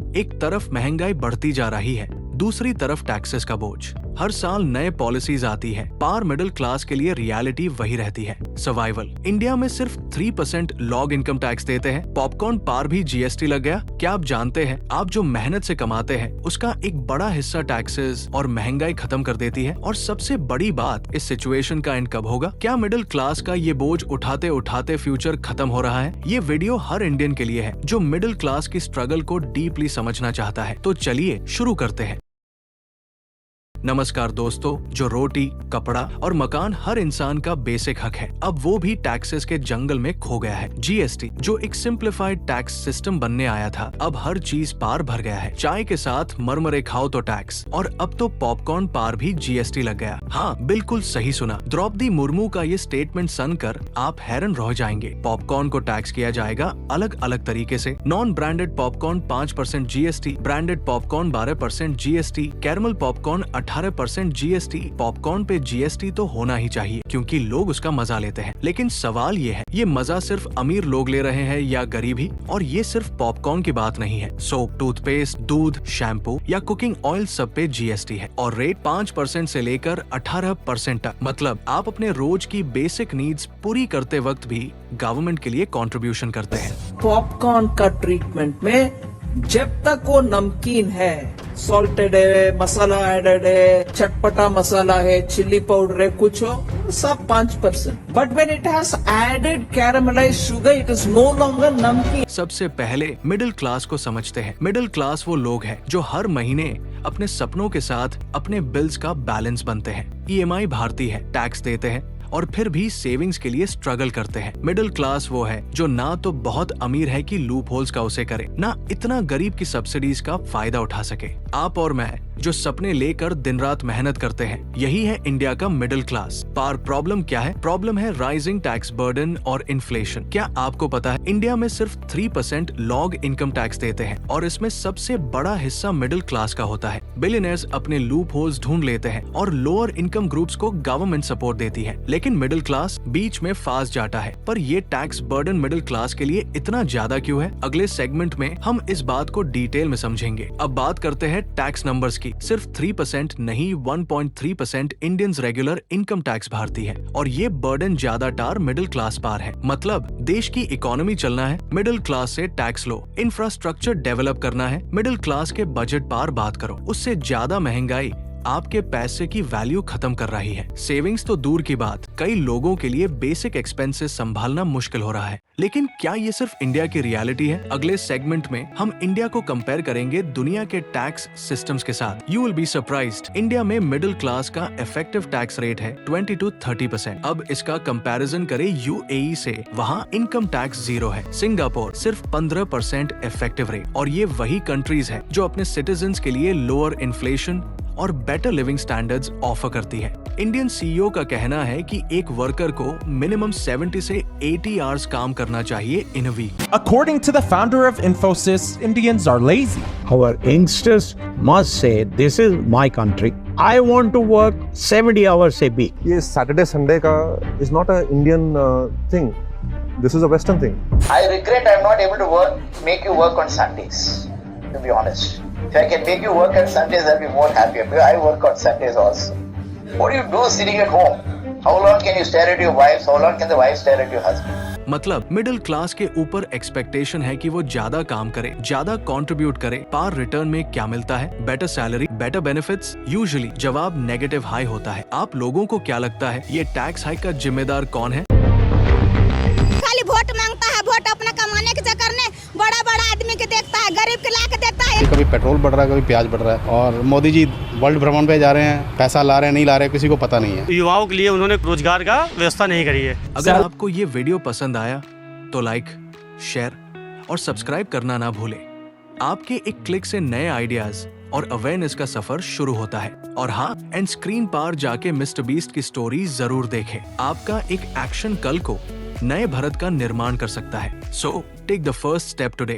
एक तरफ महंगाई बढ़ती जा रही है, दूसरी तरफ टैक्सेस का बोझ। हर साल नए पॉलिसीज आती है। पार मिडिल क्लास के लिए रियलिटी वही रहती है, सर्वाइवल। इंडिया में सिर्फ 3% लॉग इनकम टैक्स देते हैं। पॉपकॉर्न पार भी जीएसटी लग गया। क्या आप जानते हैं, आप जो मेहनत से कमाते हैं उसका एक बड़ा हिस्सा टैक्सेस और महंगाई खत्म कर देती है। और सबसे बड़ी बात, इस सिचुएशन का एंड कब होगा? क्या मिडिल क्लास का ये बोझ उठाते उठाते फ्यूचर खत्म हो रहा है? ये वीडियो हर इंडियन के लिए है जो मिडिल क्लास की स्ट्रगल को डीपली समझना चाहता है। तो चलिए शुरू करते हैं। नमस्कार दोस्तों, जो रोटी, कपड़ा और मकान हर इंसान का बेसिक हक है, अब वो भी टैक्सेस के जंगल में खो गया है। जीएसटी जो एक सिंप्लीफाइड टैक्स सिस्टम बनने आया था, अब हर चीज पार भर गया है। चाय के साथ मरमरे खाओ तो टैक्स, और अब तो पॉपकॉर्न पार भी जीएसटी लग गया। हाँ, बिल्कुल सही सुना। द्रौपदी मुर्मू का ये स्टेटमेंट सुनकर आप हैरान रह जाएंगे। पॉपकॉर्न को टैक्स किया जाएगा अलग अलग तरीके से। Non branded popcorn 5% GST, branded popcorn 12% GST, caramel popcorn 18% GST. Popcorn पे जीएसटी तो होना ही चाहिए क्योंकि लोग उसका मजा लेते हैं। लेकिन सवाल ये है, ये मजा सिर्फ अमीर लोग ले रहे हैं या गरीब ही? और ये सिर्फ पॉपकॉर्न की बात नहीं है। सोप, टूथपेस्ट, दूध, शैम्पू या कुकिंग ऑयल सब पे जीएसटी है, और रेट 5% से लेकर 18% तक। मतलब आप अपने रोज की बेसिक नीड्स पूरी करते वक्त भी गवर्नमेंट के लिए कंट्रीब्यूशन करते हैं। पॉपकॉर्न का ट्रीटमेंट में जब तक वो नमकीन है, सॉल्टेड है, मसाला एडेड है, चटपटा मसाला है, चिल्ली पाउडर है, कुछ हो, सब 5%। But when it has added caramelized sugar, it is no longer नमकीन। सबसे पहले मिडिल क्लास को समझते हैं। मिडिल क्लास वो लोग हैं जो हर महीने अपने सपनों के साथ अपने बिल्स का बैलेंस बनते हैं, ईएमआई भारती है, टैक्स देते हैं और फिर भी सेविंग्स के लिए स्ट्रगल करते हैं। मिडिल क्लास वो है जो ना तो बहुत अमीर है कि लूप होल्स का उसे करे, ना इतना गरीब की सब्सिडीज का फायदा उठा सके। आप और मैं जो सपने लेकर दिन रात मेहनत करते हैं, यही है इंडिया का मिडिल क्लास। पर प्रॉब्लम क्या है? प्रॉब्लम है राइजिंग टैक्स बर्डन और इन्फ्लेशन। क्या आपको पता है, इंडिया में सिर्फ 3% लॉग इनकम टैक्स देते हैं और इसमें सबसे बड़ा हिस्सा मिडिल क्लास का होता है। बिलियनर्स अपने लूप होल्स ढूंढ लेते हैं और लोअर इनकम ग्रुप्स को गवर्नमेंट सपोर्ट देती है, लेकिन मिडिल क्लास बीच में फांस जाता है। पर ये टैक्स बर्डन मिडिल क्लास के लिए इतना ज्यादा क्यों है? अगले सेगमेंट में हम इस बात को डिटेल में समझेंगे। अब बात करते हैं टैक्स नंबर्स की। सिर्फ 3% नहीं, 1.3% इंडियंस रेगुलर इनकम टैक्स भारती है, और ये बर्डन ज्यादातर मिडिल क्लास पार है। मतलब देश की इकोनॉमी चलना है, मिडिल क्लास से टैक्स लो। इंफ्रास्ट्रक्चर डेवलप करना है, मिडिल क्लास के बजट पार बात करो। उससे ज्यादा महंगाई आपके पैसे की वैल्यू खत्म कर रही है। सेविंग्स तो दूर की बात, कई लोगों के लिए बेसिक एक्सपेंसेस संभालना मुश्किल हो रहा है। लेकिन क्या ये सिर्फ इंडिया की रियलिटी है? अगले सेगमेंट में हम इंडिया को कंपेयर करेंगे दुनिया के टैक्स सिस्टम्स के साथ। You will be surprised. India में मिडिल क्लास का इफेक्टिव टैक्स रेट है 20 to 30%। अब इसका कंपैरिजन करें यूएई से, वहाँ इनकम टैक्स 0 है। सिंगापुर सिर्फ 15% इफेक्टिव रेट, और ये वही कंट्रीज है जो अपने सिटीजन्स के लिए लोअर इन्फ्लेशन और बेटर लिविंग स्टैंडर्ड्स ऑफर करती है। इंडियन सीईओ का कहना है कि एक वर्कर को मिनिमम 70 से 80 आवर्स काम करना चाहिए in a week. According to the founder of Infosys, Indians are lazy. Our youngsters must say, this is my country. I want to work 70 hours a week. ये सैटरडे संडे का is not a Indian thing. This is a Western thing. I regret I'm not able to make you work on Sundays, to be honest. If I can make you work on Sundays, I'll be more happier. Because I work on Sundays also. What do you do sitting at home? How long can you stare at your wives? How long can the wife stare at your husband? मतलब middle class के ऊपर expectation है कि वो ज्यादा काम करे, ज्यादा कंट्रीब्यूट करे। पार रिटर्न में क्या मिलता है? Better salary, better benefits. Usually जवाब नेगेटिव हाई होता है। आप लोगों को क्या लगता है, ये टैक्स हाइक का जिम्मेदार कौन है? खाली वोट मांगता है, वोट अपना कमाने के चक्कर में बड़ा बड़ा आदमी के देखता है, गरीब के ला के देता है। कभी पेट्रोल बढ़ रहा है, कभी प्याज बढ़ रहा है, और मोदी जी वर्ल्ड भ्रमण पे जा रहे हैं, पैसा ला रहे हैं नहीं ला रहे हैं, किसी को पता नहीं है। युवाओं के लिए उन्होंने रोजगार का व्यवस्था नहीं करी है। अगर आपको ये वीडियो पसंद आया तो लाइक, शेयर और सब्सक्राइब करना ना भूलें। आपके एक क्लिक से नए आइडियाज और अवेयरनेस का सफर शुरू होता है। और हाँ, एंड स्क्रीन पार जाके मिस्टर बीस्ट की स्टोरी जरूर देखें। आपका एक एक्शन कल को नए भारत का निर्माण कर सकता है। So take the first step today.